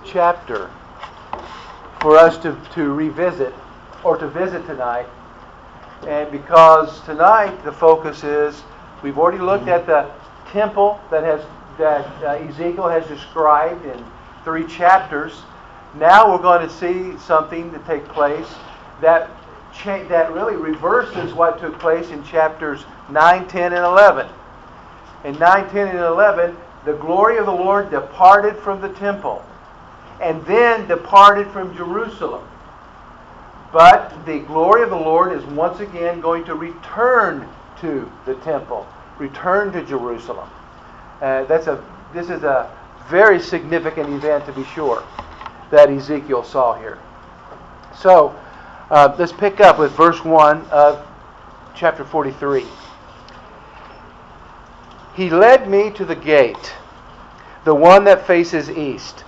chapter for us to revisit or to visit tonight. And because tonight the focus is, we've already looked at the temple that Ezekiel has described in 3 chapters. Now we're going to see something to take place that really reverses what took place in chapters 9, 10, and 11. In 9, 10, and 11, the glory of the Lord departed from the temple and then departed from Jerusalem. But the glory of the Lord is once again going to return to the temple, return to Jerusalem. This is a very significant event, to be sure, that Ezekiel saw here. So, let's pick up with verse 1 of chapter 43. He led me to the gate, the one that faces east.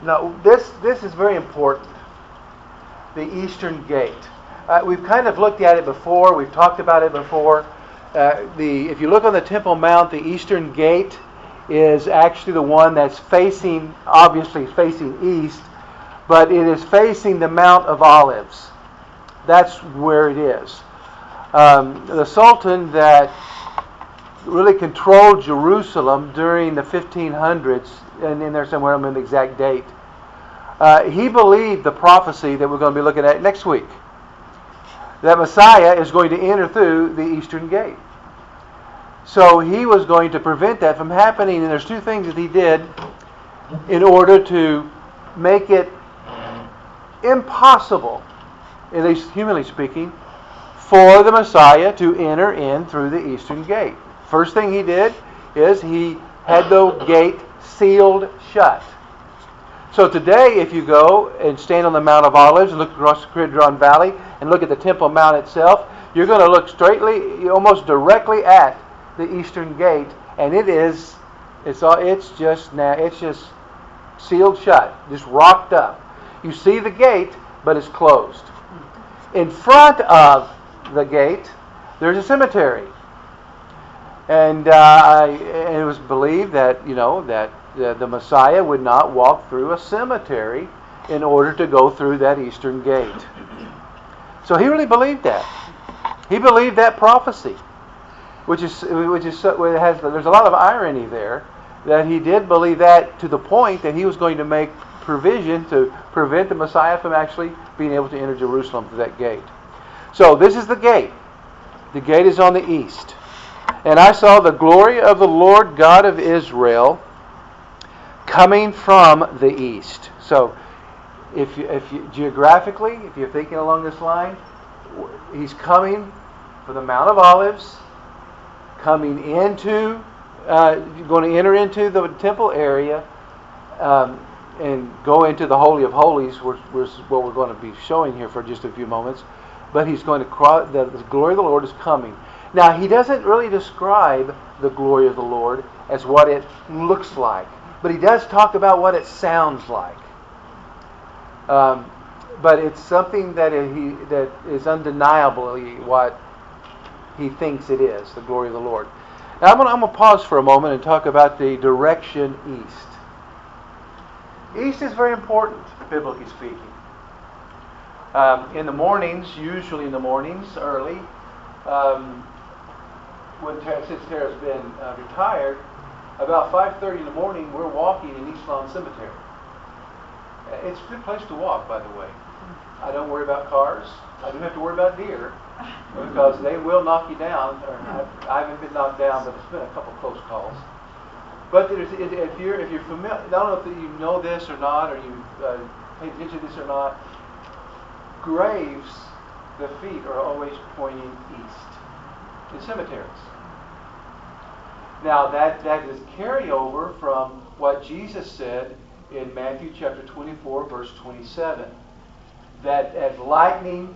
Now, this is very important. The eastern gate. We've kind of looked at it before. We've talked about it before. If you look on the Temple Mount, the eastern gate is actually the one that's obviously facing east, but it is facing the Mount of Olives. That's where it is. The Sultan that really controlled Jerusalem during the 1500s, and in there somewhere, I don't remember the exact date, he believed the prophecy that we're going to be looking at next week, that Messiah is going to enter through the eastern gate. So he was going to prevent that from happening, and there's 2 things that he did in order to make it impossible, at least humanly speaking, for the Messiah to enter in through the eastern gate. First thing he did is he had the gate sealed shut. So today, if you go and stand on the Mount of Olives and look across the Kidron Valley and look at the Temple Mount itself, you're going to look almost directly at the eastern gate, and it's just sealed shut, just rocked up. You see the gate, but it's closed. In front of the gate, there's a cemetery, and it was believed that the Messiah would not walk through a cemetery in order to go through that eastern gate. So he really believed that. He believed that prophecy, there's a lot of irony there, that he did believe that to the point that he was going to make provision to prevent the Messiah from actually being able to enter Jerusalem through that gate. So this is the gate. The gate is on the east. And I saw the glory of the Lord God of Israel coming from the east. So, if you geographically, if you're thinking along this line, he's coming from the Mount of Olives, going to enter into the temple area, and go into the Holy of Holies, which is what we're going to be showing here for just a few moments. But he's going to cross. The glory of the Lord is coming. Now, he doesn't really describe the glory of the Lord as what it looks like, but he does talk about what it sounds like. But it's something that is undeniably what he thinks it is, the glory of the Lord. Now, I'm going to pause for a moment and talk about the direction east. East is very important, biblically speaking. In the mornings, usually in the mornings, early, since Tara's been retired, about 5:30 in the morning, we're walking in East Lawn Cemetery. It's a good place to walk, by the way. I don't worry about cars. I do have to worry about deer, because they will knock you down. I haven't been knocked down, but it's been a couple close calls. But if you're familiar, I don't know if you know this or not, or you pay attention to this or not, graves, the feet are always pointing east in cemeteries. Now that is carryover from what Jesus said in Matthew chapter 24, verse 27, that as lightning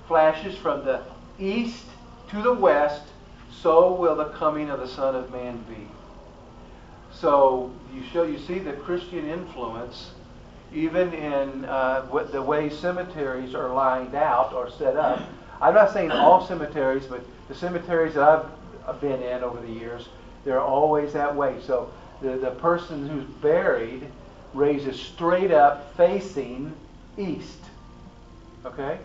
flashes from the east to the west, so will the coming of the Son of Man be. So you see the Christian influence even in the way cemeteries are lined out or set up. I'm not saying all cemeteries, but the cemeteries that I've been in over the years, they're always that way. So the person who's buried raises straight up facing east. Okay?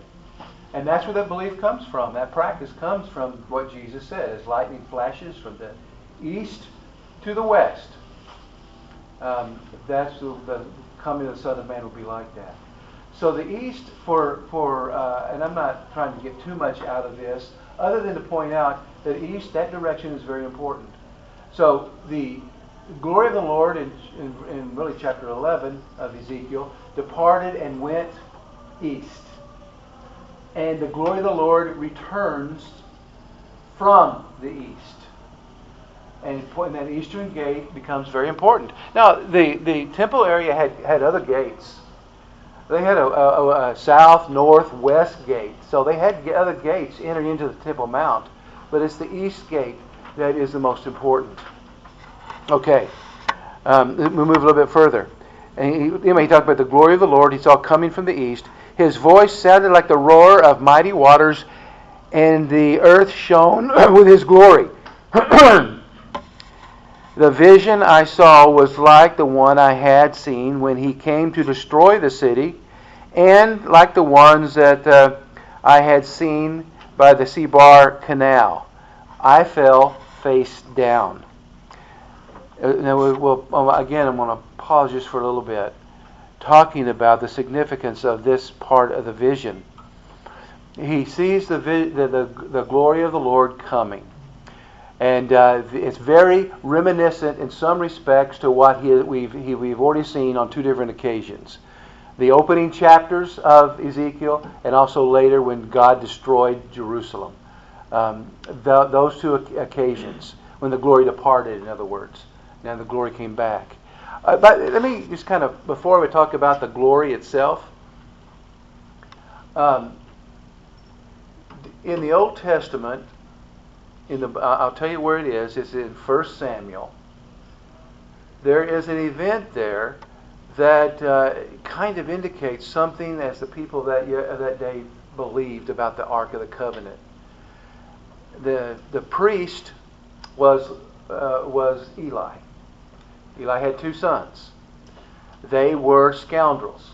And that's where that belief comes from. That practice comes from what Jesus said, as lightning flashes from the east to the west. That's the coming of the Son of Man will be like that. So the east and I'm not trying to get too much out of this, other than to point out that east, that direction is very important. So the glory of the Lord in really chapter 11 of Ezekiel departed and went east. And the glory of the Lord returns from the east. And that eastern gate becomes very important. Now, the temple area had other gates. They had a south, north, west gate. So they had other gates entering into the Temple Mount. But it's the east gate that is the most important. Okay. We'll move a little bit further. And he talked about the glory of the Lord he saw coming from the east. His voice sounded like the roar of mighty waters, and the earth shone with his glory. The vision I saw was like the one I had seen when he came to destroy the city, and like the ones that I had seen by the Sebar Canal. I fell face down. Now, again, I'm going to pause just for a little bit, talking about the significance of this part of the vision. He sees the glory of the Lord coming. And it's very reminiscent in some respects to what we've already seen on two different occasions. The opening chapters of Ezekiel, and also later when God destroyed Jerusalem. Those two occasions, when the glory departed, in other words. Now the glory came back. But let me just kind of, before we talk about the glory itself, in the Old Testament, I'll tell you where it is. It's in 1 Samuel. There is an event there that kind of indicates something as the people that day believed about the Ark of the Covenant. The priest was Eli. Eli had two sons. They were scoundrels.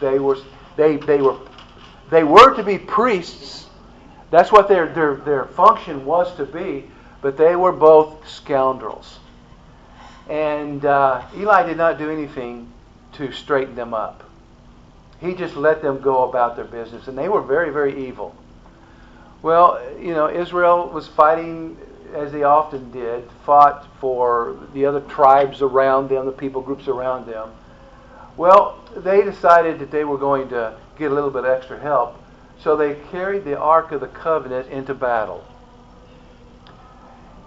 They were to be priests. That's what their function was to be, but they were both scoundrels. And Eli did not do anything to straighten them up. He just let them go about their business, and they were very, very evil. Well, Israel was fighting, as they often did, fought for the other tribes around them, the people groups around them. Well, they decided that they were going to get a little bit extra help. So they carried the Ark of the Covenant into battle.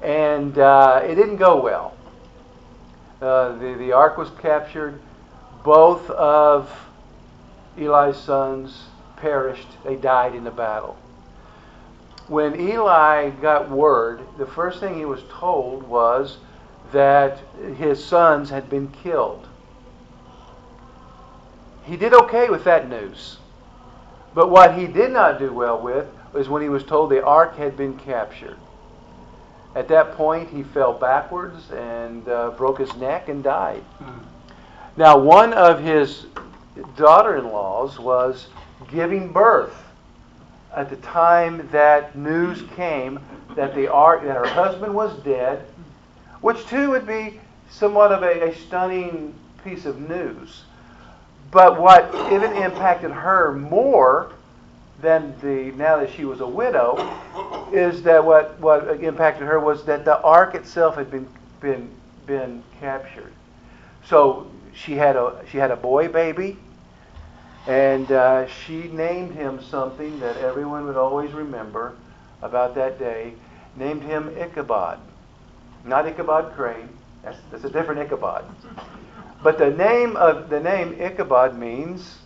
And it didn't go well. The Ark was captured. Both of Eli's sons perished. They died in the battle. When Eli got word, the first thing he was told was that his sons had been killed. He did okay with that news. But what he did not do well with was when he was told the ark had been captured. At that point, he fell backwards and broke his neck and died. Now, one of his daughter-in-laws was giving birth at the time that news came that that her husband was dead, which too would be somewhat of a stunning piece of news. But what even impacted her more than now that she was a widow is that what impacted her was that the ark itself had been captured. So she had a boy baby, and she named him something that everyone would always remember about that day. Named him Ichabod, not Ichabod Crane. That's a different Ichabod. But the name Ichabod means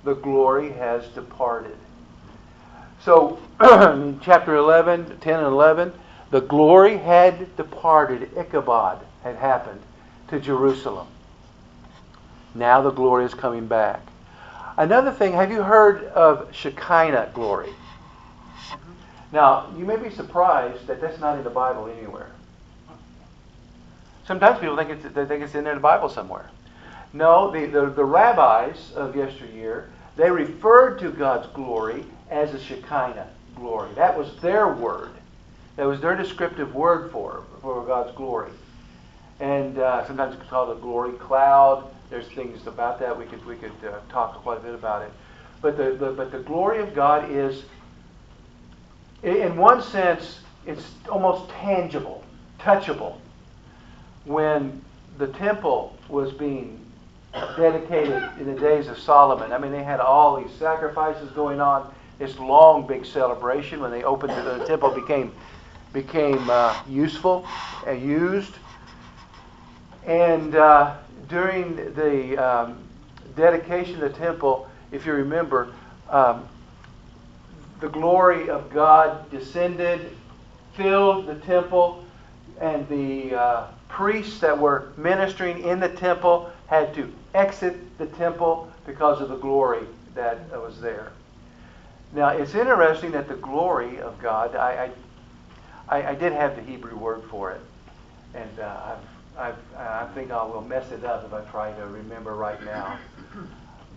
the glory has departed. So in chapter 10 and 11, the glory had departed. Ichabod had happened to Jerusalem. Now the glory is coming back. Another thing, have you heard of Shekinah glory? Now, you may be surprised that that's not in the Bible anywhere. Sometimes people think it's in there in the Bible somewhere. No, the rabbis of yesteryear, they referred to God's glory as the Shekinah glory. That was their word. That was their descriptive word for God's glory. And sometimes it's called a glory cloud. There's things about that. We could talk quite a bit about it. But the glory of God is, in one sense, it's almost tangible, touchable. When the temple was being dedicated in the days of Solomon, I mean, they had all these sacrifices going on. This long, big celebration when they opened it, the temple became useful and used. And during the dedication of the temple, if you remember, the glory of God descended, filled the temple, and the priests that were ministering in the temple had to exit the temple because of the glory that was there. Now, it's interesting that the glory of God, I did have the Hebrew word for it, and I think I will mess it up if I try to remember right now.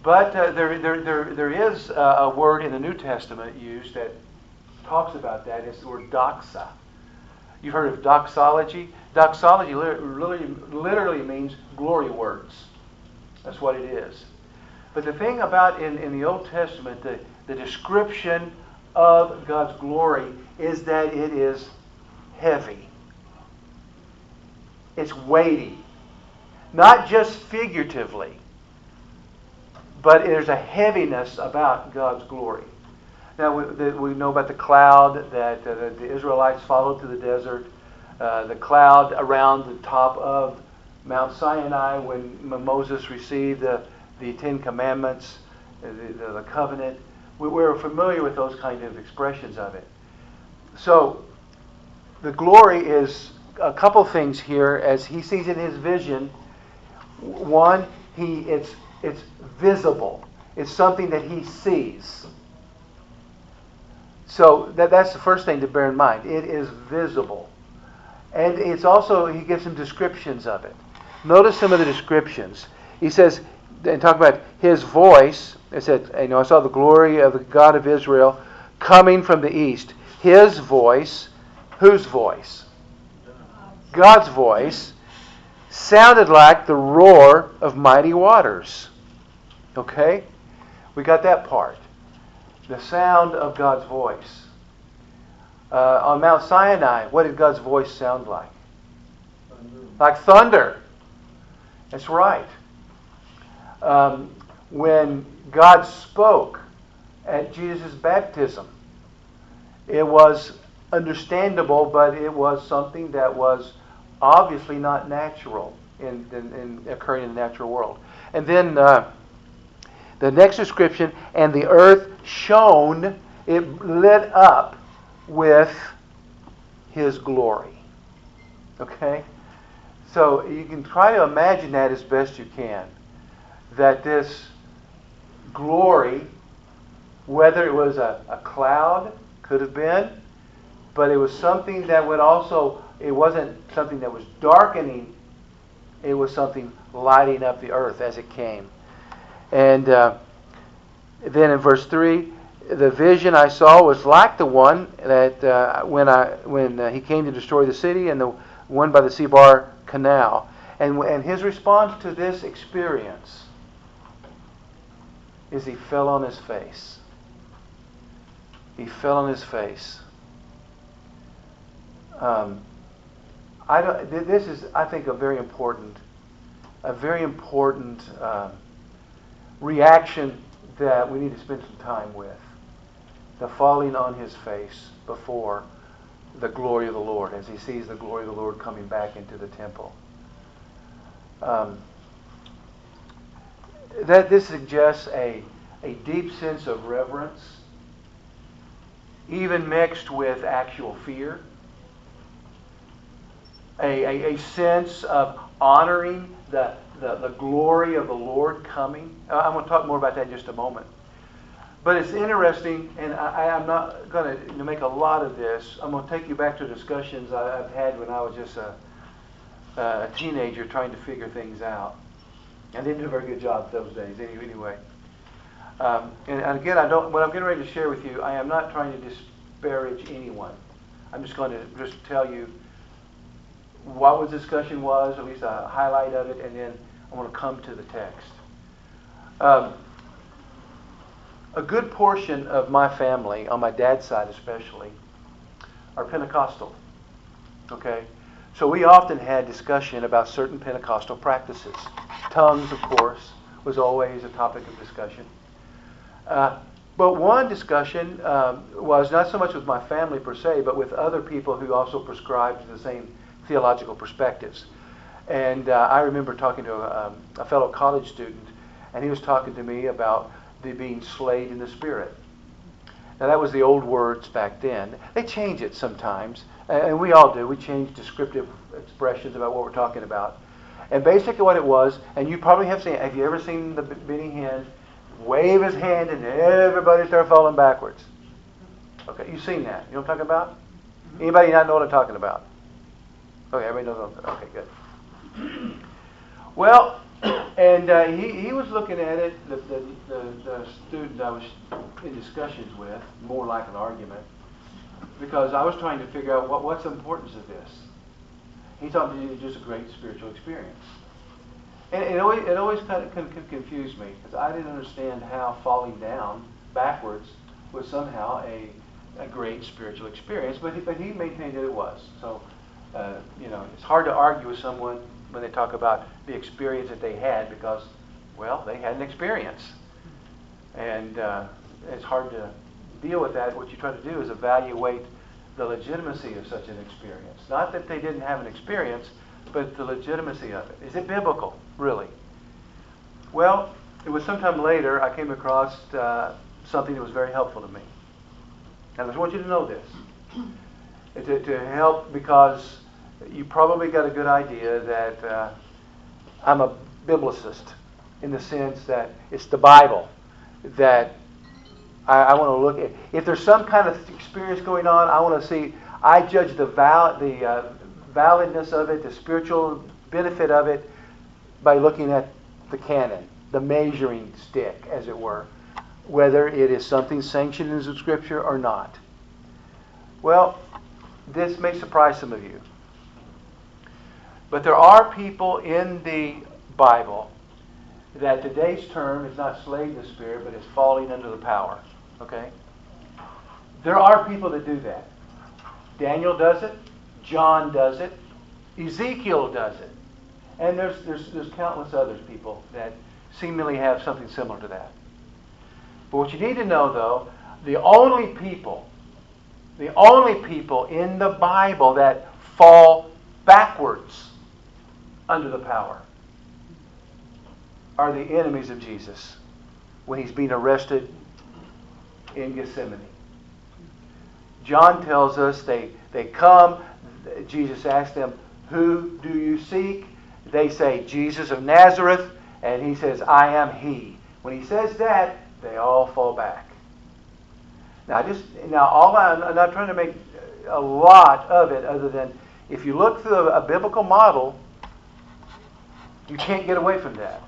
But there is a word in the New Testament used that talks about that. It's the word doxa. You've heard of doxology? Doxology literally means glory words. That's what it is. But the thing about in the Old Testament, the description of God's glory is that it is heavy. It's weighty. Not just figuratively, but there's a heaviness about God's glory. Now, we know about the cloud that the Israelites followed through the desert. The cloud around the top of Mount Sinai when Moses received the Ten Commandments, the covenant. We're familiar with those kind of expressions of it. So, the glory is a couple things here as he sees in his vision. One, it's visible. It's something that he sees. So that's the first thing to bear in mind. It is visible. And it's also, he gives some descriptions of it. Notice some of the descriptions. He says, and talk about his voice. It said, I saw the glory of the God of Israel coming from the east. His voice, whose voice? God's voice, sounded like the roar of mighty waters. Okay? We got that part. The sound of God's voice. On Mount Sinai, what did God's voice sound like? Thunder. Like thunder. That's right. When God spoke at Jesus' baptism, it was understandable, but it was something that was obviously not natural in occurring in the natural world. And then the next description, and the earth shone, it lit up with His glory. Okay? So you can try to imagine that as best you can. That this glory, whether it was a cloud, could have been, but it was something that would also, it wasn't something that was darkening, it was something lighting up the earth as it came. And then in verse 3, the vision I saw was like the one that when he came to destroy the city, and the one by the Sebar Canal. And his response to this experience is he fell on his face. He fell on his face. This is, I think, a very important reaction that we need to spend some time with. The falling on his face before the glory of the Lord, as he sees the glory of the Lord coming back into the temple. That this suggests a deep sense of reverence, even mixed with actual fear. A sense of honoring the glory of the Lord coming. I'm going to talk more about that in just a moment. But it's interesting, and I'm not going to make a lot of this. I'm going to take you back to discussions I've had when I was just a teenager trying to figure things out. I didn't do a very good job those days anyway. And again, what I'm getting ready to share with you, I am not trying to disparage anyone. I'm just going to just tell you what the discussion was, at least a highlight of it, and then I want to come to the text. A good portion of my family, on my dad's side especially, are Pentecostal. Okay? So we often had discussion about certain Pentecostal practices. Tongues, of course, was always a topic of discussion. But one discussion was not so much with my family per se, but with other people who also prescribed the same theological perspectives. And I remember talking to a fellow college student, and he was talking to me about the being slayed in the Spirit. Now that was the old words back then. They change it sometimes, and we all do. We change descriptive expressions about what we're talking about. And basically what it was, and you probably have seen, have you ever seen the Benny Hinn wave his hand and everybody start falling backwards? Okay, you've seen that. You know what I'm talking about? Anybody not know what I'm talking about? Okay, everybody knows what I'm talking about. Okay, good. Well, and he was looking at it, the student I was in discussions with, more like an argument, because I was trying to figure out what's the importance of this. He thought it was just a great spiritual experience. And it always kind of confused me, because I didn't understand how falling down backwards was somehow a great spiritual experience, but he maintained that it was. So, it's hard to argue with someone when they talk about the experience that they had, because, well, they had an experience. And it's hard to deal with that. What you try to do is evaluate the legitimacy of such an experience. Not that they didn't have an experience, but the legitimacy of it. Is it biblical, really? Well, it was sometime later I came across something that was very helpful to me. And I just want you to know this. To help, because you probably got a good idea that I'm a biblicist, in the sense that it's the Bible that I want to look at. If there's some kind of experience going on, I want to see. I judge the validness of it, the spiritual benefit of it, by looking at the canon, the measuring stick, as it were, whether it is something sanctioned in the Scripture or not. Well, this may surprise some of you, but there are people in the Bible that today's term is not slaying the Spirit, but is falling under the power. Okay? There are people that do that. Daniel does it. John does it. Ezekiel does it. And there's countless other people that seemingly have something similar to that. But what you need to know, though, the only people in the Bible that fall backwards under the power are the enemies of Jesus when he's being arrested in Gethsemane. John tells us they come, Jesus asks them, "Who do you seek?" They say, "Jesus of Nazareth," and he says, "I am he." When he says that, they all fall back. I'm not trying to make a lot of it, other than if you look through a biblical model, you can't get away from that.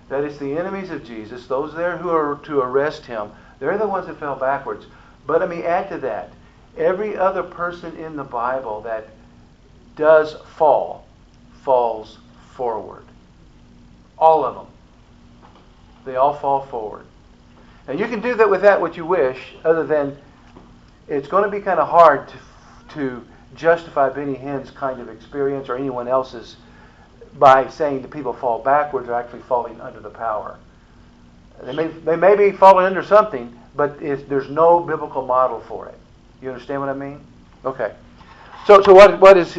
That it's the enemies of Jesus, those there who are to arrest him, they're the ones that fell backwards. But let me add to that. Every other person in the Bible that does fall, falls forward. All of them. They all fall forward. Now you can do that with that what you wish, other than it's going to be kind of hard to justify Benny Hinn's kind of experience or anyone else's by saying that people fall backwards are actually falling under the power. They may be falling under something, but there's no biblical model for it. You understand what I mean? Okay. So what does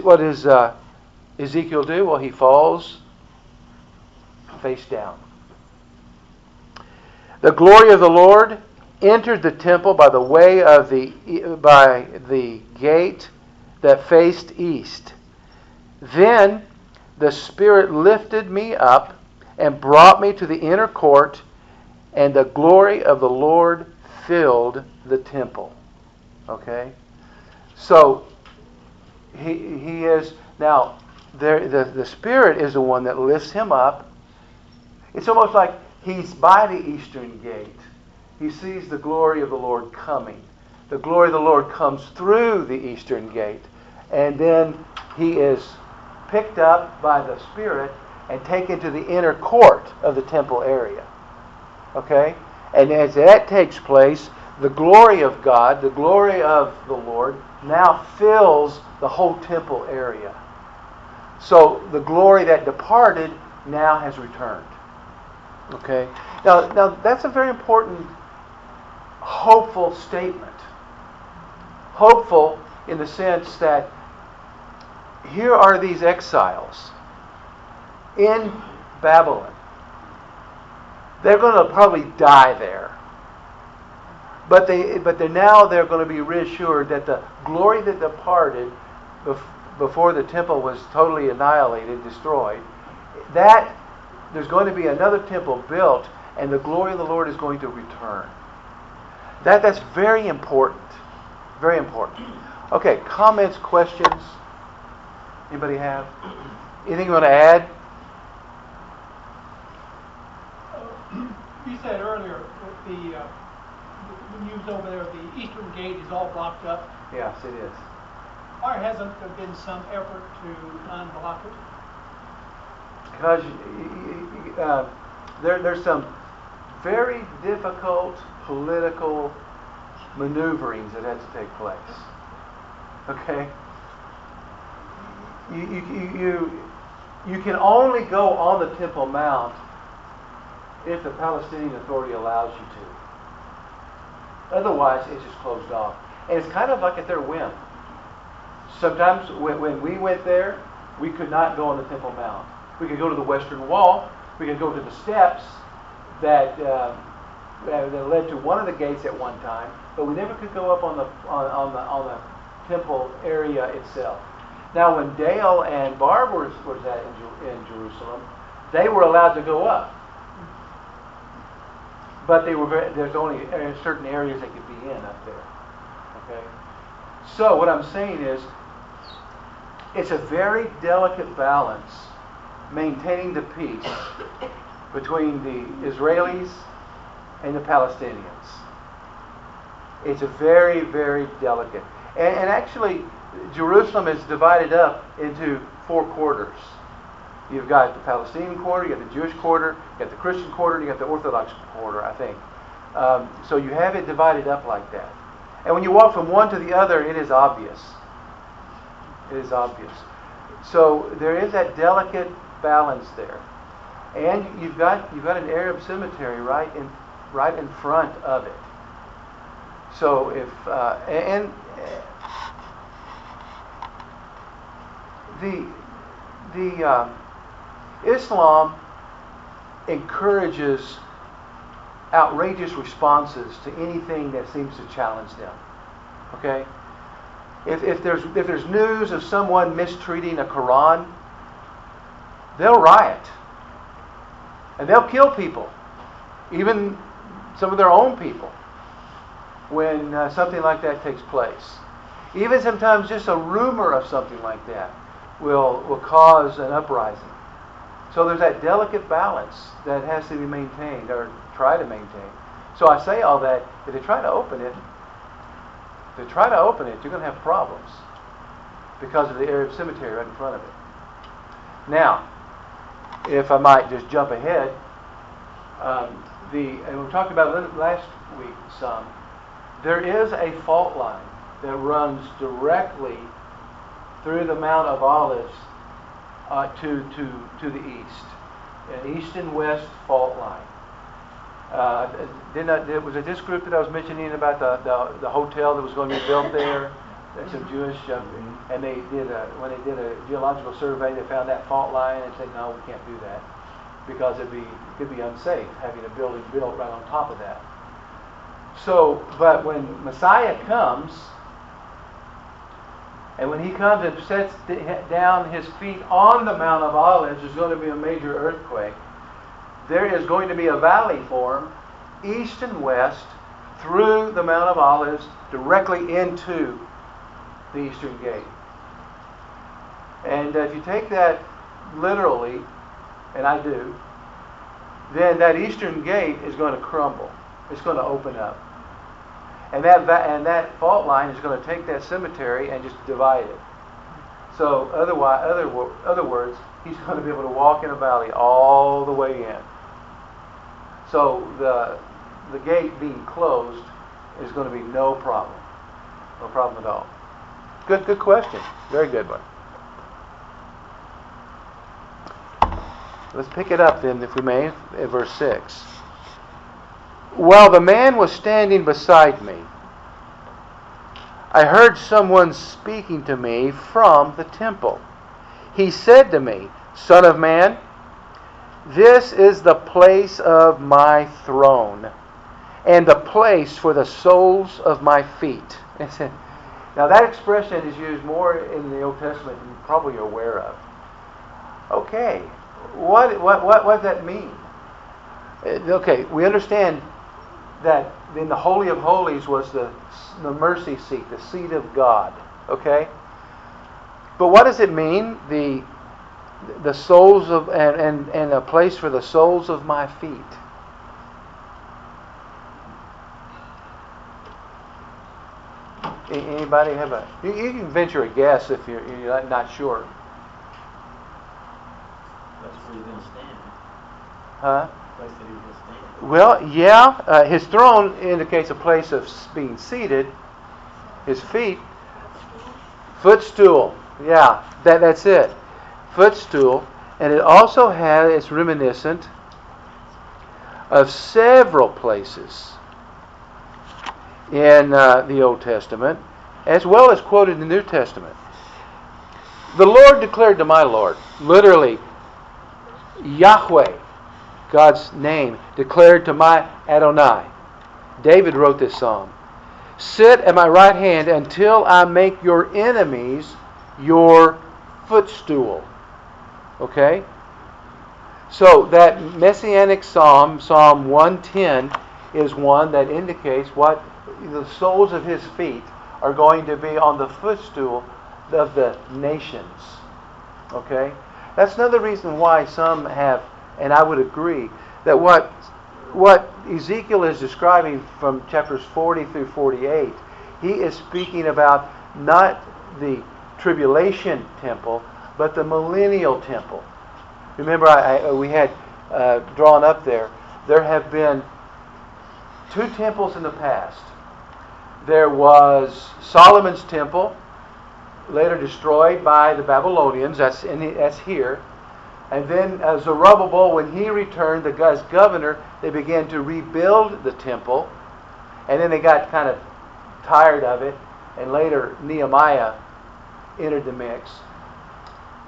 Ezekiel do? Well, he falls face down. The glory of the Lord entered the temple by the way of by the gate that faced east. Then the Spirit lifted me up and brought me to the inner court, and the glory of the Lord filled the temple. Okay? So, he is, now, the Spirit is the one that lifts him up It's almost like he's by the eastern gate. He sees the glory of the Lord coming. The glory of the Lord comes through the eastern gate. And then he is picked up by the Spirit and taken to the inner court of the temple area. Okay? And as that takes place, the glory of God, the glory of the Lord, now fills the whole temple area. So the glory that departed now has returned. Okay? Now that's a very important, hopeful statement. Hopeful in the sense that here are these exiles in Babylon. They're going to probably die there. But they're going to be reassured that the glory that departed before the temple was totally annihilated, destroyed, that there's going to be another temple built, and the glory of the Lord is going to return. That's very important. Very important. Okay, comments, questions? Anybody have? Anything you want to add? You said earlier that when you was over there, the eastern gate is all blocked up. Yes, it is. Why hasn't there been some effort to unblock it? Because there's some very difficult political maneuverings that has to take place. Okay? You can only go on the Temple Mount if the Palestinian Authority allows you to. Otherwise, it's just closed off. And it's kind of like at their whim. Sometimes when we went there, we could not go on the Temple Mount. We could go to the Western Wall. We could go to the steps that led to one of the gates at one time, but we never could go up on the temple area itself. Now, when Dale and Barb was in Jerusalem, they were allowed to go up, but there's only certain areas they could be in up there. Okay, so what I'm saying is, it's a very delicate balance maintaining the peace between the Israelis and the Palestinians. It's a very, very delicate. And actually, Jerusalem is divided up into 4 quarters. You've got the Palestinian quarter, you got the Jewish quarter, you got the Christian quarter, and you got the Orthodox quarter, I think. So you have it divided up like that. And when you walk from one to the other, it is obvious. It is obvious. So there is that delicate balance there. And you've got an Arab cemetery right in front of it. So if Islam encourages outrageous responses to anything that seems to challenge them. Okay? If there's news of someone mistreating a Quran, they'll riot. And they'll kill people. Even some of their own people. When something like that takes place. Even sometimes just a rumor of something like that will cause an uprising. So there's that delicate balance that has to be maintained, or try to maintain. So I say all that, if they try to open it, you're going to have problems because of the Arab cemetery right in front of it. Now, if I might just jump ahead, and we talked about it last week some, there is a fault line that runs directly through the Mount of Olives to the east, an east and west fault line. Was it this group that I was mentioning about the hotel that was going to be built there? That's some Jewish, and when they did a geological survey, they found that fault line and said, no, we can't do that because it could be unsafe having a building built right on top of that. So, but when Messiah comes, and when he comes and sets down his feet on the Mount of Olives, there's going to be a major earthquake. There is going to be a valley formed, east and west, through the Mount of Olives, directly into the eastern gate. And if you take that literally, and I do, then that eastern gate is going to crumble. It's going to open up. And that fault line is going to take that cemetery and just divide it. So other words, he's going to be able to walk in a valley all the way in. So the gate being closed is going to be no problem. No problem at all. Good question. Very good one. Let's pick it up then, if we may, at verse 6. While the man was standing beside me, I heard someone speaking to me from the temple. He said to me, Son of man, this is the place of my throne, and the place for the soles of my feet. Now that expression is used more in the Old Testament than you're probably aware of. Okay, what does that mean? Okay, we understand that in the Holy of Holies was the mercy seat, the seat of God. Okay? But what does it mean? The soles of and a place for the soles of my feet. Anybody have a? You can venture a guess if you're not sure. That's where he's going to stand. Huh? Place that he's going to stand. Well, yeah. His throne indicates a place of being seated. His feet. Footstool. Yeah, that's it. Footstool. And it also it's reminiscent of several places in the Old Testament, as well as quoted in the New Testament. The Lord declared to my Lord, literally, Yahweh, God's name, declared to my Adonai. David wrote this psalm. Sit at my right hand until I make your enemies your footstool. Okay? So that messianic psalm, Psalm 110, is one that indicates what the soles of his feet are going to be on the footstool of the nations. Okay? That's another reason why some have, and I would agree, that what Ezekiel is describing from chapters 40 through 48, he is speaking about not the tribulation temple, but the millennial temple. Remember, we had drawn up there have been two temples in the past. There was Solomon's temple, later destroyed by the Babylonians. That's here. And then Zerubbabel, when he returned, as governor, they began to rebuild the temple. And then they got kind of tired of it. And later Nehemiah entered the mix.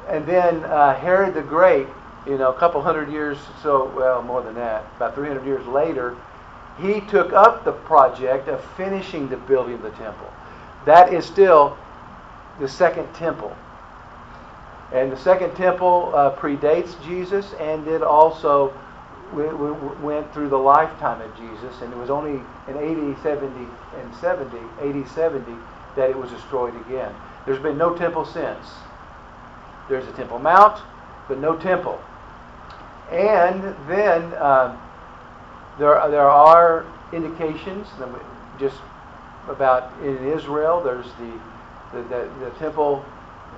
And then Herod the Great, a couple hundred years, more than that, about 300 years later, he took up the project of finishing the building of the temple. That is still the second temple. And the second temple predates Jesus, and it also went through the lifetime of Jesus. And it was only in AD 70 that it was destroyed again. There's been no temple since. There's a Temple Mount, but no temple. And then there are indications just about in Israel. There's the temple.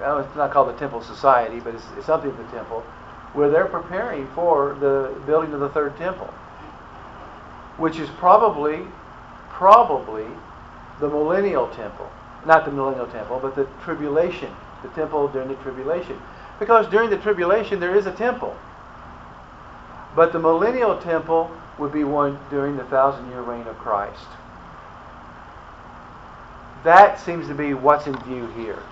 It's not called the Temple Society, but it's something of the temple, where they're preparing for the building of the third temple, which is probably the millennial temple. Not the millennial temple, but the tribulation, the temple during the tribulation. Because during the tribulation there is a temple. But the millennial temple would be one during the 1,000-year reign of Christ. That seems to be what's in view here.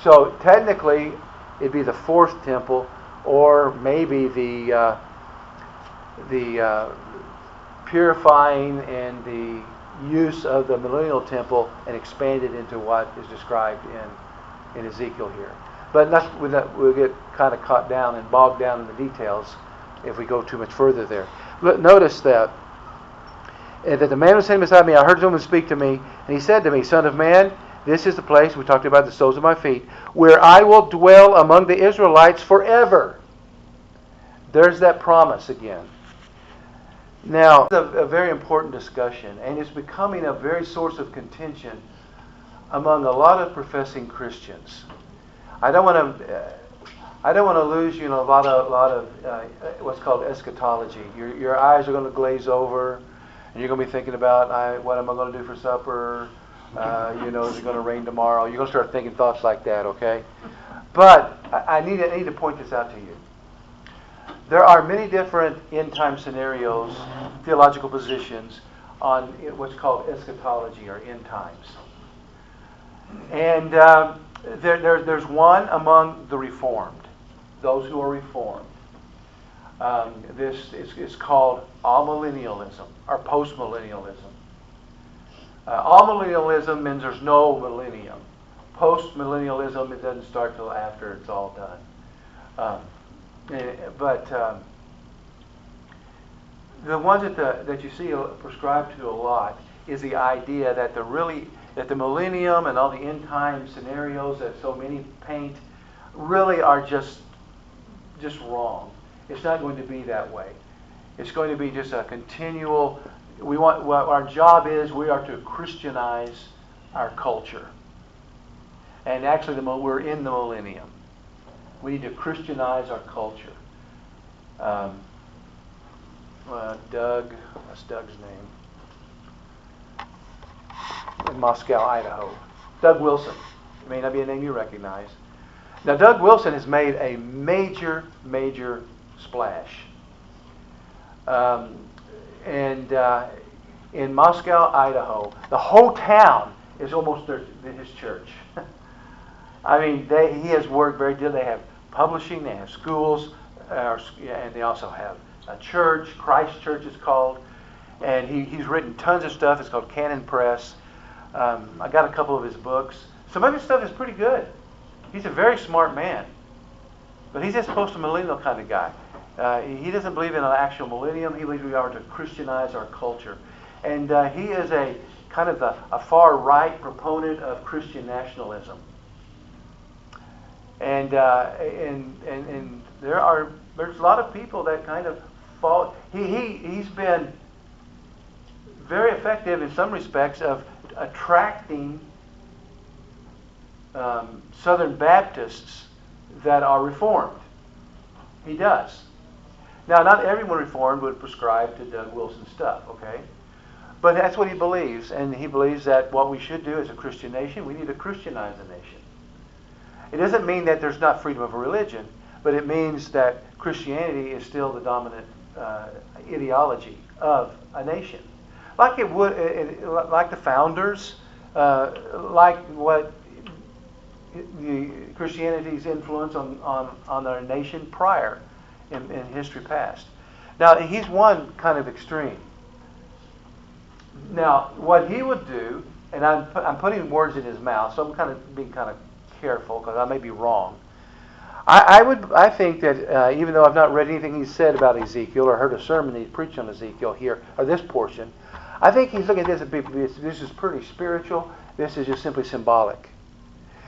So technically, it'd be the fourth temple, or maybe the purifying and the use of the millennial temple and expanded into what is described in Ezekiel here. But we'll get kind of caught down and bogged down in the details if we go too much further there. Notice that the man was sitting beside me. I heard someone speak to me, and he said to me, Son of man, this is the place, we talked about the soles of my feet, where I will dwell among the Israelites forever. There's that promise again. Now, it's a very important discussion, and it's becoming a very source of contention among a lot of professing Christians. I don't want to lose you in a lot of what's called eschatology. Your eyes are going to glaze over, and you're going to be thinking about what am I going to do for supper? Is it going to rain tomorrow? You're going to start thinking thoughts like that, okay? But I need to point this out to you. There are many different end-time scenarios, theological positions on what's called eschatology or end times. And there's one among the Reformed, those who are Reformed. This is called amillennialism or postmillennialism. Amillennialism means there's no millennium. Postmillennialism, it doesn't start till after it's all done. But the ones that you see prescribed to a lot is the idea that the millennium and all the end time scenarios that so many paint really are just wrong. It's not going to be that way. It's going to be just a continual. What our job is, we are to Christianize our culture. And actually, we're in the millennium. We need to Christianize our culture. What's Doug's name? In Moscow, Idaho. Doug Wilson. It may not be a name you recognize. Now, Doug Wilson has made a major splash. In Moscow, Idaho, the whole town is almost his church. I mean, he has worked very good. They have publishing, they have schools, and they also have a church. Christ Church is called, and he's written tons of stuff. It's called Canon Press. I got a couple of his books. Some of his stuff is pretty good. He's a very smart man, but he's just post-millennial kind of guy. He doesn't believe in an actual millennium. He believes we are to Christianize our culture, and he is a kind of a far right proponent of Christian nationalism. And there's a lot of people that kind of fall. He's been very effective in some respects of attracting Southern Baptists that are Reformed. He does. Now, not everyone Reformed would prescribe to Doug Wilson's stuff, okay? But that's what he believes, and he believes that what we should do as a Christian nation, we need to Christianize the nation. It doesn't mean that there's not freedom of religion, but it means that Christianity is still the dominant ideology of a nation. Like it would, like the founders, like what Christianity's influence on our nation prior in history past. Now, he's one kind of extreme. Now, what he would do, and I'm putting words in his mouth, so I'm kind of being kind of careful because I may be wrong. I think that even though I've not read anything he's said about Ezekiel or heard a sermon he's preached on Ezekiel here, or this portion, I think he's looking at this is pretty spiritual. This is just simply symbolic.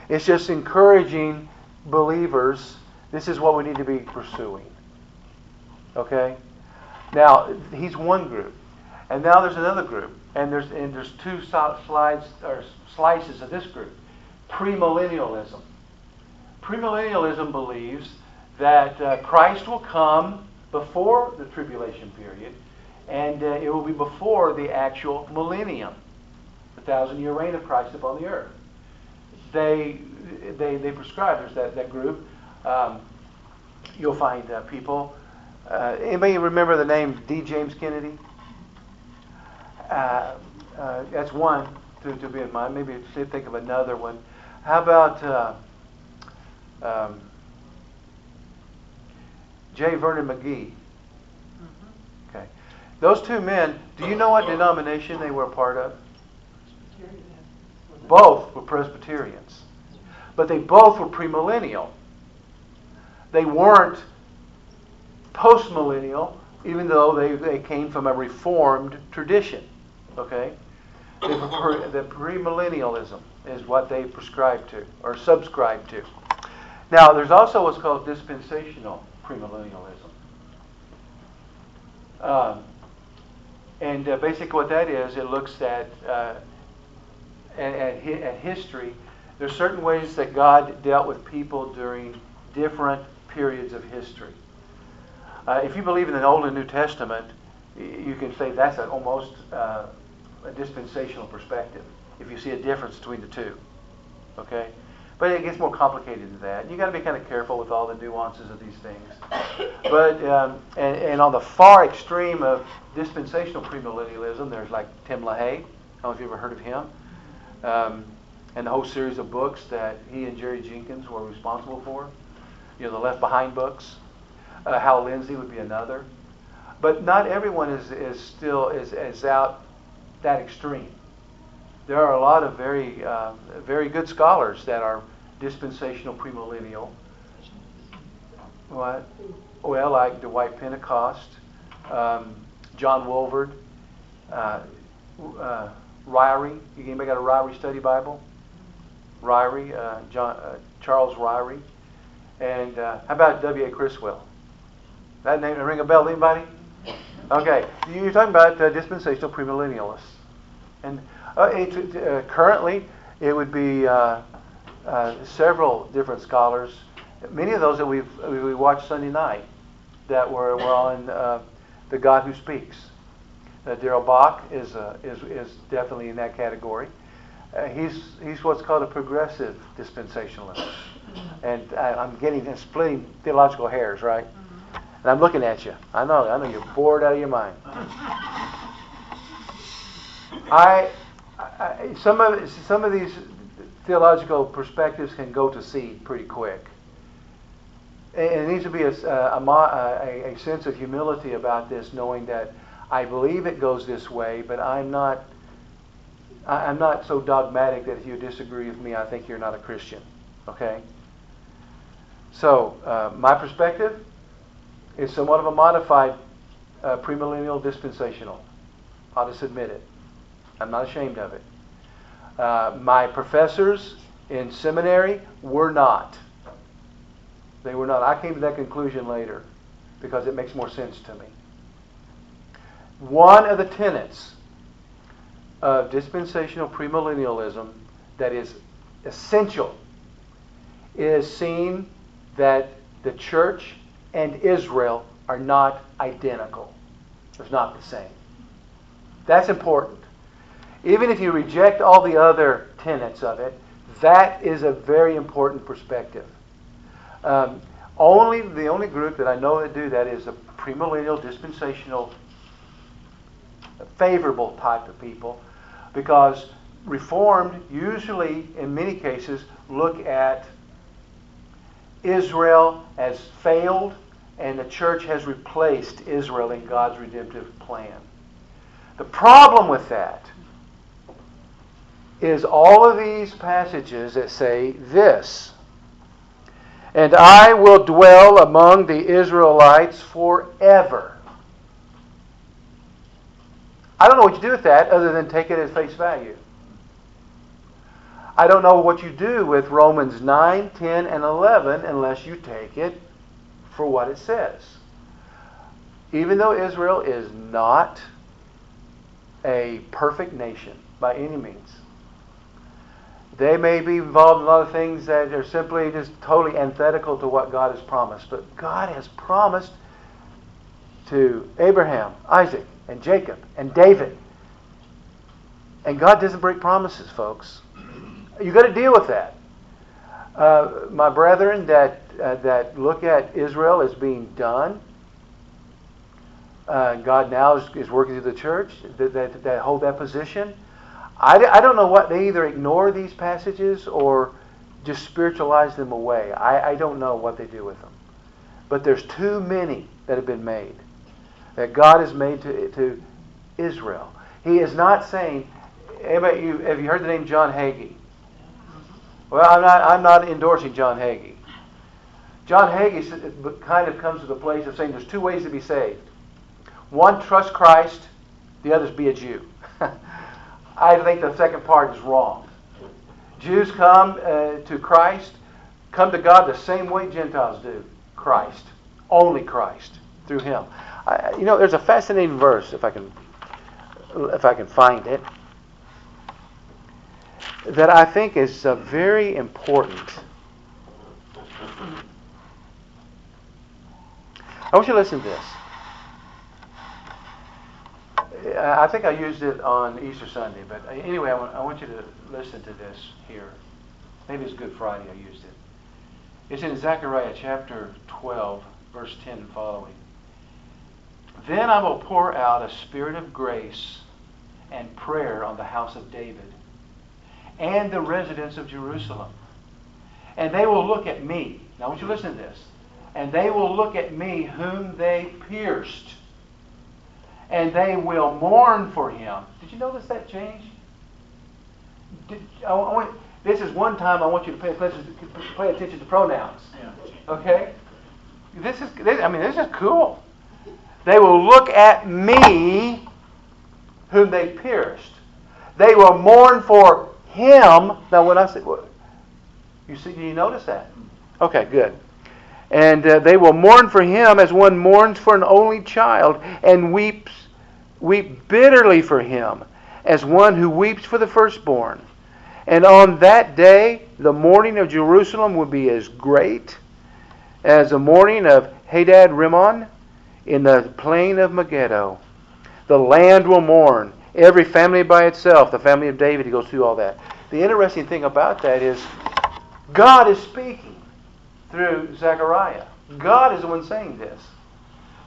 It's just encouraging believers. This is what we need to be pursuing. Okay? Now, he's one group. And now there's another group. And there's two slides or slices of this group. Premillennialism. Premillennialism believes that Christ will come before the tribulation period, and it will be before the actual millennium, the 1,000-year reign of Christ upon the earth. They prescribe. There's that group. You'll find people. Anybody remember the name D. James Kennedy? That's one to be in mind. Maybe think of another one. How about J. Vernon McGee? Okay. Those two men, do you know what denomination they were a part of? Both were Presbyterians. But they both were premillennial. They weren't postmillennial, even though they came from a Reformed tradition. Okay? The premillennialism is what they prescribe to, or subscribe to. Now, there's also what's called dispensational premillennialism. And basically what that is, it looks at history. There's certain ways that God dealt with people during different periods of history. If you believe in the Old and New Testament, you can say that's almost a dispensational perspective, if you see a difference between the two. Okay? But it gets more complicated than that. You've got to be kind of careful with all the nuances of these things. But and on the far extreme of dispensational premillennialism, there's like Tim LaHaye. I don't know if you've ever heard of him. And the whole series of books that he and Jerry Jenkins were responsible for. You know, the Left Behind books. Hal Lindsey would be another. But not everyone is still out that extreme. There are a lot of very good scholars that are dispensational premillennial. What? Well, like Dwight Pentecost, John Wolford, Ryrie. Anybody got a Ryrie study Bible? Ryrie, Charles Ryrie. And how about W.A. Criswell? That name ring a bell to anybody? Okay, you're talking about dispensational premillennialists. And currently, it would be several different scholars. Many of those that we watched Sunday night that were on The God Who Speaks. Darrell Bach is definitely in that category. He's what's called a progressive dispensationalist. And I'm splitting theological hairs, right? And I'm looking at you. I know you're bored out of your mind. Some of these theological perspectives can go to seed pretty quick. And it needs to be a sense of humility about this, knowing that I believe it goes this way, but I'm not so dogmatic that if you disagree with me, I think you're not a Christian. Okay? So, my perspective is somewhat of a modified premillennial dispensational. I'll just admit it. I'm not ashamed of it. My professors in seminary were not. They were not. I came to that conclusion later because it makes more sense to me. One of the tenets of dispensational premillennialism that is essential is seeing that the church and Israel are not identical. It's not the same. That's important. Even if you reject all the other tenets of it, that is a very important perspective. The only group that I know that do that is a premillennial dispensational favorable type of people, because Reformed usually, in many cases, look at Israel as failed, and the church has replaced Israel in God's redemptive plan. The problem with that is all of these passages that say this: "And I will dwell among the Israelites forever." I don't know what you do with that other than take it at face value. I don't know what you do with Romans 9, 10, and 11 unless you take it for what it says. Even though Israel is not a perfect nation by any means, they may be involved in a lot of things that are simply just totally antithetical to what God has promised. But God has promised to Abraham, Isaac, and Jacob, and David. And God doesn't break promises, folks. You've got to deal with that. My brethren that look at Israel as being done, God now is working through the church that hold that position. I don't know what they either ignore these passages or just spiritualize them away. I don't know what they do with them. But there's too many that have been made, that God has made to Israel. He is not saying, have you heard the name John Hagee? Well, I'm not endorsing John Hagee. John Hagee kind of comes to the place of saying there's two ways to be saved. One, trust Christ. The other is be a Jew. I think the second part is wrong. Jews come to Christ, come to God the same way Gentiles do. Christ. Only Christ. Through Him. There's a fascinating verse, if I can find it, that I think is very important. I want you to listen to this. I think I used it on Easter Sunday, but anyway, I want you to listen to this here. Maybe it's Good Friday I used it. It's in Zechariah chapter 12, verse 10 and following. Then I will pour out a spirit of grace and prayer on the house of David and the residents of Jerusalem. And they will look at me. Now I want you to listen to this. And they will look at me whom they pierced. And they will mourn for him. Did you notice that change? This is one time I want you to pay attention to pronouns. Okay? This is cool. They will look at me whom they pierced. They will mourn for him. Now when I say, do you notice that? Okay, good. And they will mourn for him as one mourns for an only child, and weep bitterly for him as one who weeps for the firstborn. And on that day, the mourning of Jerusalem will be as great as the mourning of Hadad Rimmon in the plain of Megiddo. The land will mourn, every family by itself. The family of David, he goes through all that. The interesting thing about that is God is speaking through Zechariah. God is the one saying this.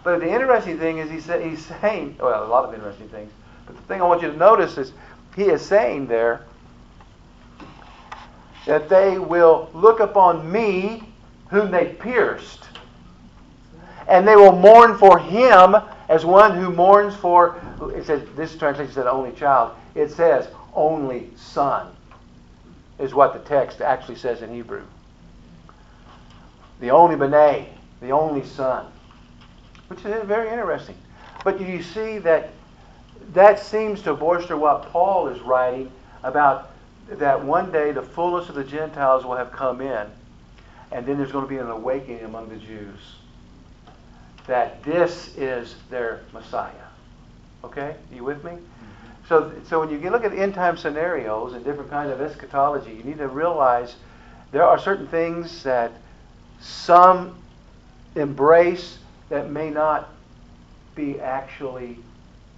But the interesting thing is he's saying, well, a lot of interesting things. But the thing I want you to notice is he is saying there that they will look upon me whom they pierced. And they will mourn for him as one who mourns for, it says, this translation said only child. It says only son is what the text actually says in Hebrew. The only B'nai, the only son. Which is very interesting. But you see that seems to bolster what Paul is writing about, that one day the fullness of the Gentiles will have come in, and then there's going to be an awakening among the Jews. That this is their Messiah. Okay? Are you with me? Mm-hmm. So when you look at end time scenarios and different kinds of eschatology, you need to realize there are certain things that some embrace that may not be actually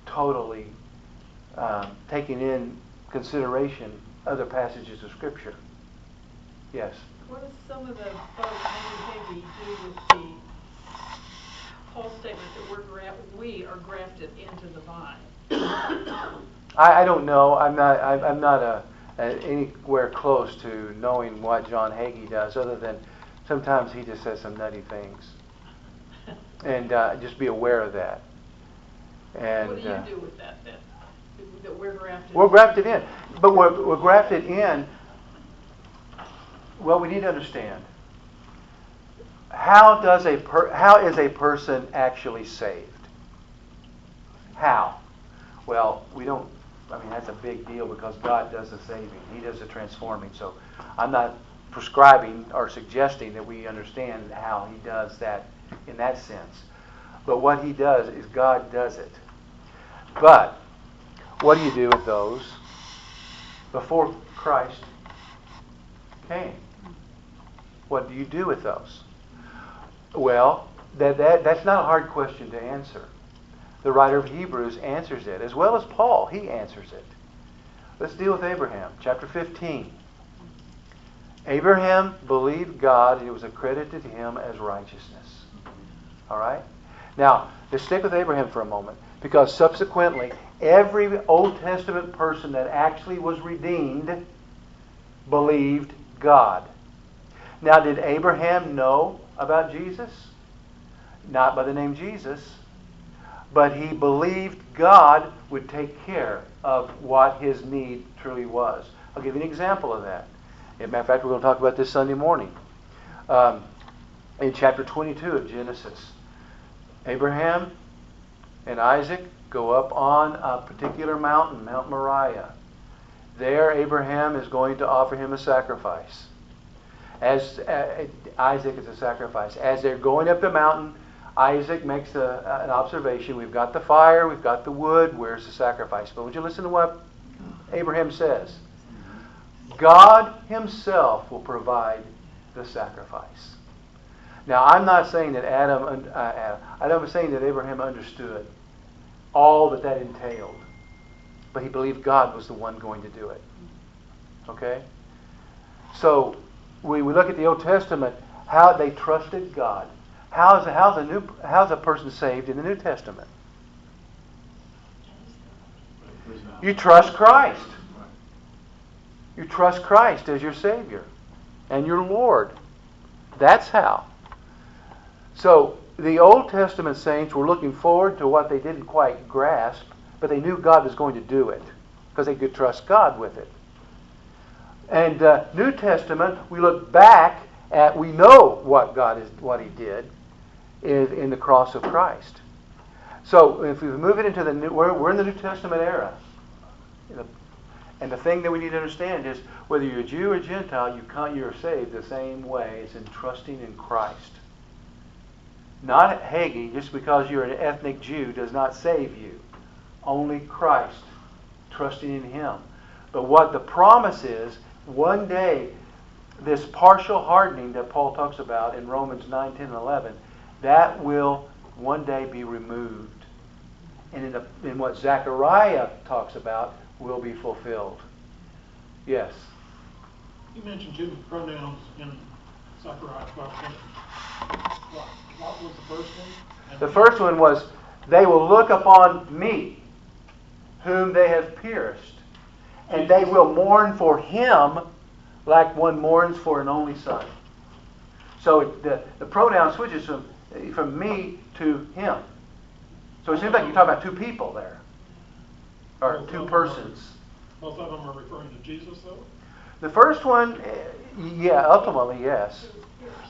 totally taking in consideration other passages of Scripture. Yes? What does some of the folks maybe do with the Paul's statement that we are grafted into the vine? I don't know. I'm not anywhere close to knowing what John Hagee does, other than sometimes he just says some nutty things. And just be aware of that. And what do you do with that then? That we're grafted in? We're grafted in. But we're grafted in. Well, we need to understand. How is a person actually saved? How? Well, that's a big deal because God does the saving. He does the transforming. So I'm not prescribing or suggesting that we understand how He does that in that sense. But what He does is God does it. But what do you do with those before Christ came? What do you do with those? Well, that's not a hard question to answer. The writer of Hebrews answers it, as well as Paul. He answers it. Let's deal with Abraham. Chapter 15. Abraham believed God, and it was accredited to him as righteousness. All right? Now, let's stick with Abraham for a moment, because subsequently, every Old Testament person that actually was redeemed believed God. Now, did Abraham know about Jesus? Not by the name Jesus, but he believed God would take care of what his need truly was. I'll give you an example of that. As a matter of fact, we're going to talk about this Sunday morning. In chapter 22 of Genesis, Abraham and Isaac go up on a particular mountain, Mount Moriah. There, Abraham is going to offer him a sacrifice. As Isaac is a sacrifice. As they're going up the mountain, Isaac makes an observation. We've got the fire, we've got the wood, where's the sacrifice? But would you listen to what Abraham says? God himself will provide the sacrifice. Now, I'm not saying that I'm saying that Abraham understood all that entailed, but he believed God was the one going to do it. Okay? So, we look at the Old Testament, how they trusted God. How's a person saved in the New Testament? You trust Christ. You trust Christ as your Savior and your Lord. That's how. So, the Old Testament saints were looking forward to what they didn't quite grasp, but they knew God was going to do it because they could trust God with it. And New Testament, we look back at, we know what He did in the cross of Christ. So if we move it into we're in the New Testament era, and the thing that we need to understand is whether you're a Jew or Gentile, you're saved the same way. It's in trusting in Christ. Not Hagee, just because you're an ethnic Jew does not save you. Only Christ, trusting in Him. But what the promise is, one day, this partial hardening that Paul talks about in Romans 9, 10, and 11, that will one day be removed. And in what Zechariah talks about, will be fulfilled. Yes? You mentioned two pronouns in Zechariah 12:10. What was the first one? The first one was, they will look upon me, whom they have pierced, and they will mourn for him like one mourns for an only son. So the pronoun switches from me to him. So it seems like you're talking about two people there. Or two persons. Both of them are referring to Jesus, though? The first one, yeah, ultimately, yes.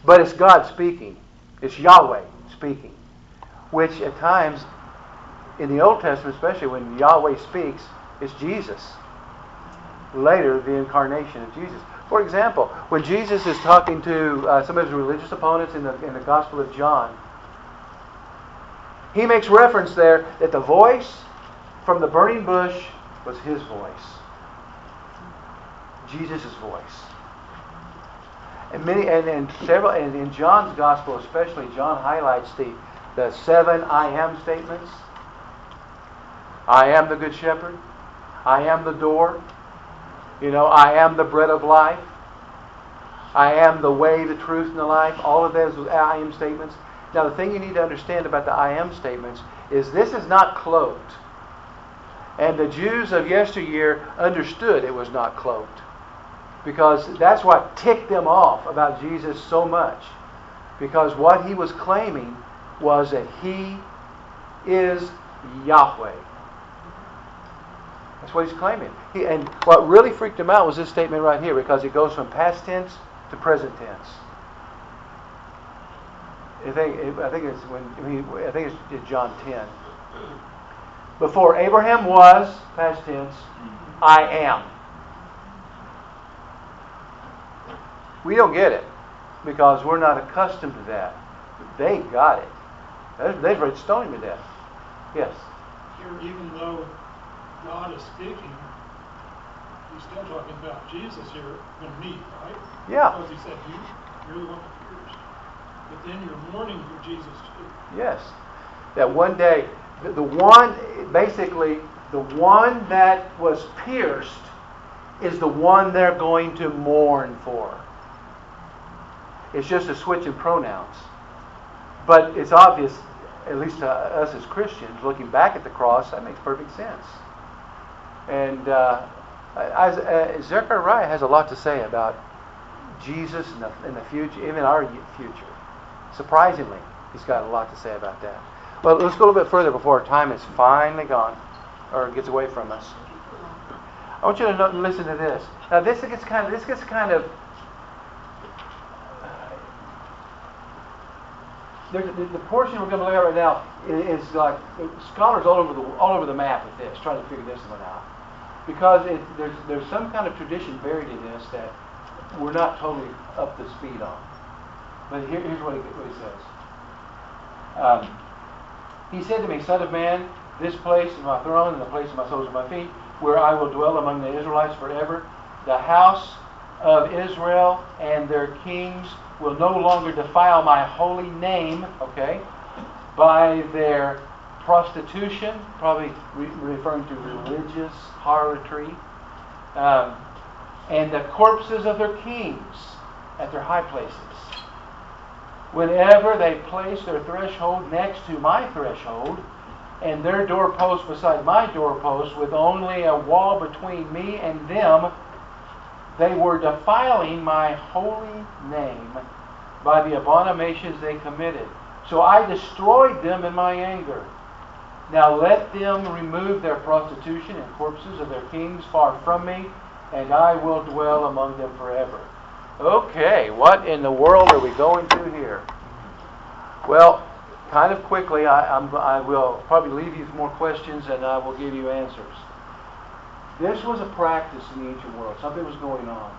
But it's God speaking. It's Yahweh speaking. Which at times, in the Old Testament, especially when Yahweh speaks, it's Jesus. Later, the incarnation of Jesus. For example, when Jesus is talking to some of his religious opponents in the Gospel of John, he makes reference there that the voice from the burning bush was his voice. Jesus' voice. And in John's Gospel especially, John highlights the 7 I am statements. I am the good shepherd. I am the door. I am the bread of life. I am the way, the truth, and the life. All of those I am statements. Now the thing you need to understand about the I am statements is this is not cloaked. And the Jews of yesteryear understood it was not cloaked. Because that's what ticked them off about Jesus so much. Because what he was claiming was that he is Yahweh. That's what he's claiming. And what really freaked him out was this statement right here, because it goes from past tense to present tense. I think it's John 10. Before Abraham was, past tense, I am. We don't get it because we're not accustomed to that. They got it. They've read stoning to death. Yes. Here, even though God is speaking, he's still talking about Jesus here when me, right? Yeah. Because he said, you're the one that pierced. But then you're mourning for Jesus too. Yes. That one day, the one that was pierced is the one they're going to mourn for. It's just a switch in pronouns. But it's obvious, at least to us as Christians, looking back at the cross, that makes perfect sense. And Zechariah has a lot to say about Jesus in the future, even our future. Surprisingly, he's got a lot to say about that. Well, let's go a little bit further before our time is finally gone, or gets away from us. I want you to listen to this. Now, this gets kind of. The portion we're going to look at right now is like scholars all over the map with this, trying to figure this one out, because there's some kind of tradition buried in this that we're not totally up to speed on. But here's what he says. He said to me, Son of man, this place is my throne, and the place of my soles are my feet, where I will dwell among the Israelites forever. The house of Israel and their kings will no longer defile my holy name, okay, by their prostitution, probably referring to religious harlotry, and the corpses of their kings at their high places. Whenever they place their threshold next to my threshold, and their doorpost beside my doorpost, with only a wall between me and them, they were defiling my holy name by the abominations they committed. So I destroyed them in my anger. Now let them remove their prostitution and corpses of their kings far from me, and I will dwell among them forever. Okay, what in the world are we going to here? Well, kind of quickly, I will probably leave you with more questions, and I will give you answers. This was a practice in the ancient world. Something was going on.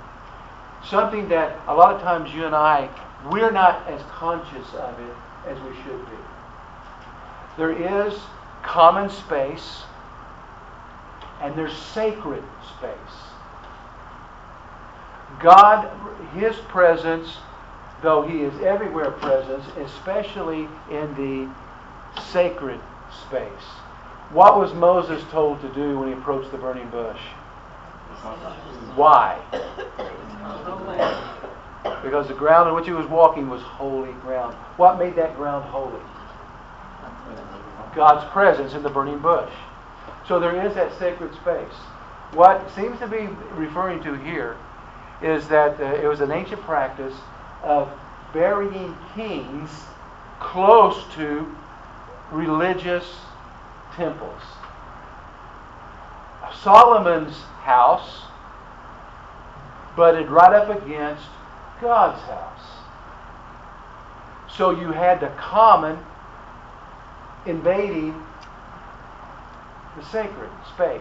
Something that a lot of times you and I, we're not as conscious of it as we should be. There is common space, and there's sacred space. God, His presence, though He is everywhere present, especially in the sacred space. What was Moses told to do when he approached the burning bush? Why? Because the ground on which he was walking was holy ground. What made that ground holy? God's presence in the burning bush. So there is that sacred space. What seems to be referring to here is that it was an ancient practice of burying kings close to religious temples. Solomon's house butted right up against God's house. So you had the common invading the sacred space.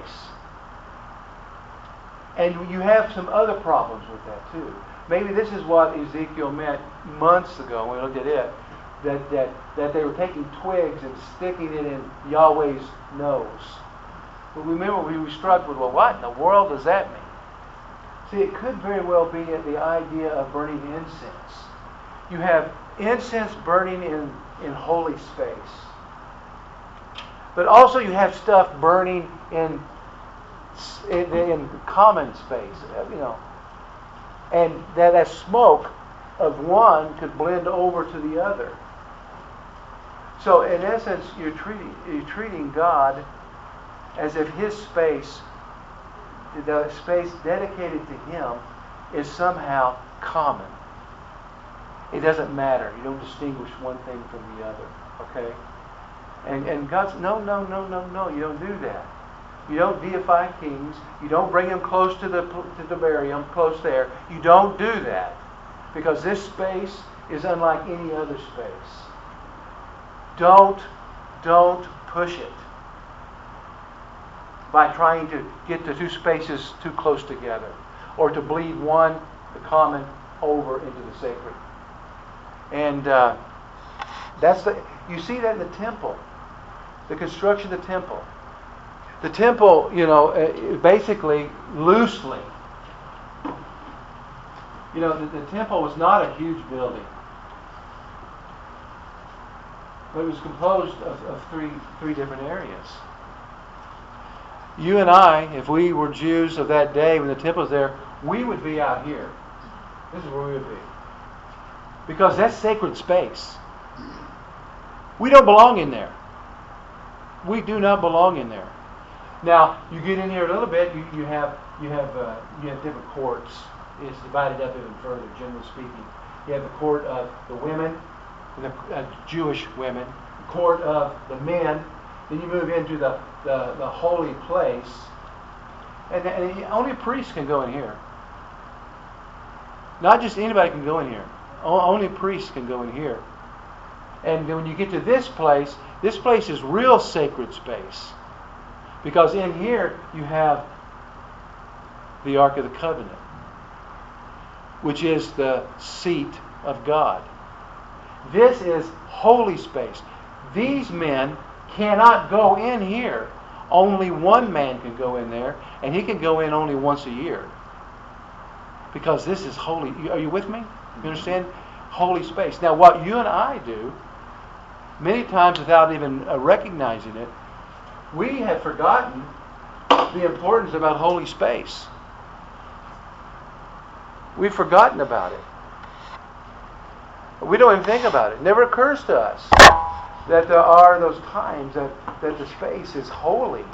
And you have some other problems with that too. Maybe this is what Ezekiel meant months ago when we looked at it, that they were taking twigs and sticking it in Yahweh's nose. But remember, we were struck with, well, what in the world does that mean? See, it could very well be the idea of burning incense. You have incense burning in holy space. But also you have stuff burning in common space, and that smoke of one could blend over to the other. So in essence, you're treating God as if His space, the space dedicated to Him, is somehow common. It doesn't matter. You don't distinguish one thing from the other. Okay? And God's no, you don't do that. You don't deify kings. You don't bring them close to bury them close there. You don't do that, because this space is unlike any other space. Don't push it by trying to get the two spaces too close together, or to bleed the common, over into the sacred. And you see that in the temple, the construction of the temple. The temple, basically, loosely, the temple was not a huge building, but it was composed of three different areas. You and I, if we were Jews of that day when the temple was there, we would be out here. This is where we would be. Because that's sacred space. We don't belong in there. We do not belong in there. Now, you get in here a little bit, you have different courts. It's divided up even further, generally speaking. You have the court of the women, the Jewish women, the court of the men. Then you move into the holy place, and only priests can go in here. Not just anybody can go in here. Only priests can go in here. And then when you get to this place is real sacred space. Because in here you have the Ark of the Covenant, which is the seat of God. This is holy space. these men cannot go in here. Only one man can go in there, and he can go in only once a year. Because this is holy. Are you with me? You understand? Holy space. Now, what you and I do, many times without even recognizing it, we have forgotten the importance about holy space. We've forgotten about it. We don't even think about it. It never occurs to us that there are those times that the space is holy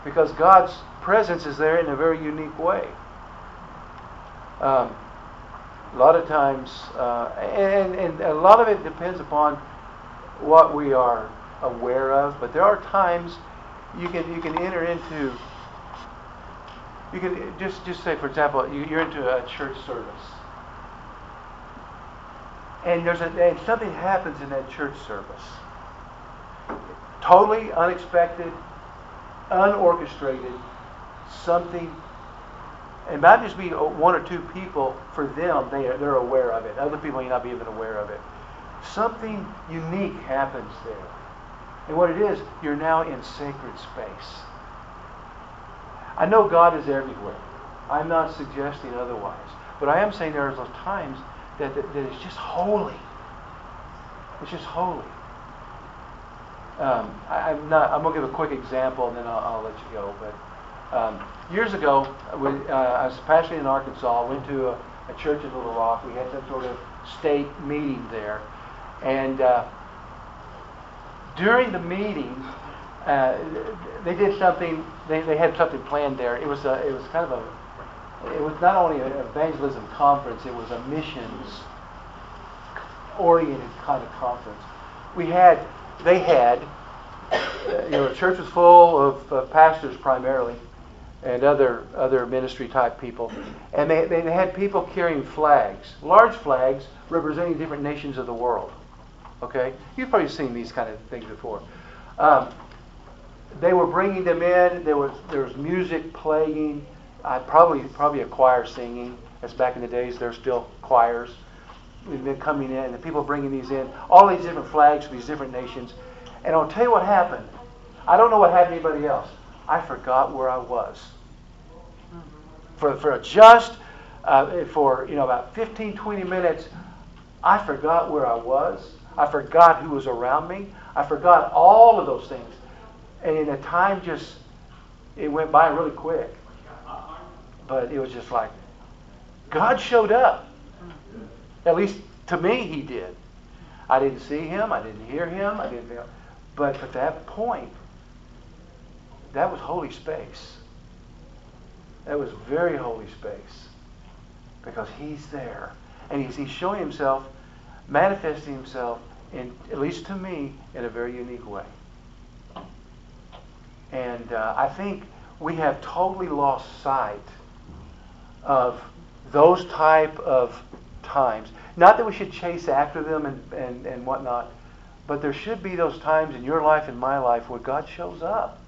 because God's presence is there in a very unique way. A lot of times, and a lot of it depends upon what we are aware of, but there are times you can enter into. You can just say, for example, you're into a church service, and and something happens in that church service, totally unexpected, unorchestrated, something. It might just be one or two people. For them, they're aware of it. Other people may not be even aware of it. Something unique happens there, and what it is, you're now in sacred space. I know God is everywhere. I'm not suggesting otherwise. But I am saying there are those times that it's just holy. It's just holy. I'm going to give a quick example and then I'll let you go. But years ago, I was pastoring in Arkansas. I went to a church in Little Rock. We had some sort of state meeting there. And during the meeting, they did something. They had something planned there. It was kind of it was not only an evangelism conference. It was a missions oriented kind of conference. They had the church was full of pastors primarily, and other ministry type people, and they had people carrying flags, large flags representing different nations of the world. Okay, you've probably seen these kind of things before. They were bringing them in. There was music playing. Probably a choir singing. As back in the days, there's still choirs. We've been coming in, and the people bringing these in. All these different flags from these different nations. And I'll tell you what happened. I don't know what happened to anybody else. I forgot where I was. For about 15, 20 minutes, I forgot where I was. I forgot who was around me. I forgot all of those things. And in a time it went by really quick. But it was just like, God showed up. At least to me, He did. I didn't see Him. I didn't hear Him. But at that point, that was holy space. That was very holy space. Because He's there. And He's showing Himself, manifesting Himself, at least to me, in a very unique way. And I think we have totally lost sight of those type of times. Not that we should chase after them and whatnot, but there should be those times in your life and my life where God shows up.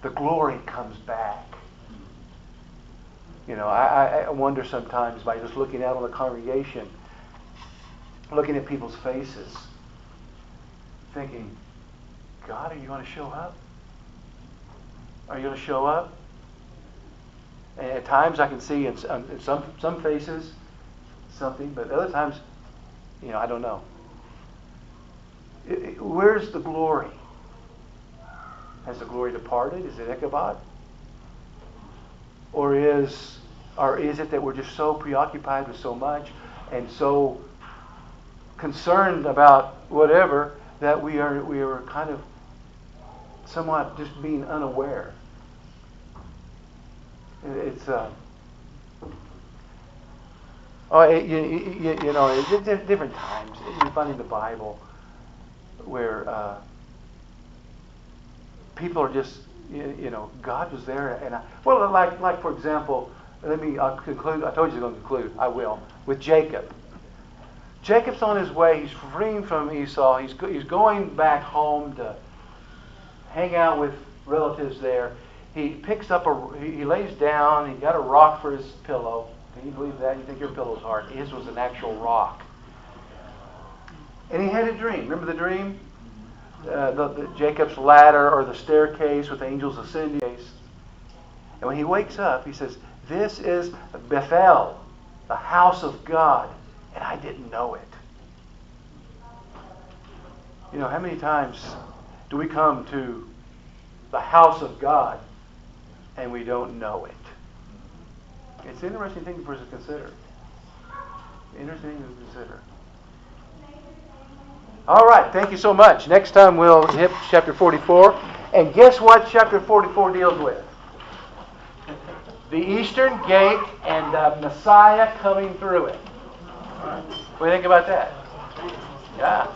The glory comes back. I wonder sometimes by just looking out on the congregation, looking at people's faces, thinking, God, are you going to show up? Are you going to show up? And at times I can see in some faces something, but other times, I don't know. Where's the glory? Has the glory departed? Is it Ichabod? Or is it that we're just so preoccupied with so much and so concerned about whatever that we are kind of somewhat just being unaware? It's different times. You find in the Bible where people are just, God was there, and like for example, I'll conclude. I told you I was going to conclude. I will with Jacob. Jacob's on his way. He's freeing from Esau. He's going back home to hang out with relatives there. He picks up he lays down. He got a rock for his pillow. Can you believe that? You think your pillow's hard? His was an actual rock. And he had a dream. Remember the dream? The Jacob's ladder or the staircase with angels ascending. And when he wakes up, he says, "This is Bethel, the house of God, and I didn't know it." You know, how many times do we come to the house of God and we don't know it? It's an interesting thing for us to consider. Interesting thing to consider. All right, thank you so much. Next time we'll hit chapter 44. And guess what chapter 44 deals with? The eastern gate and the Messiah coming through it. What do you think about that? Yeah.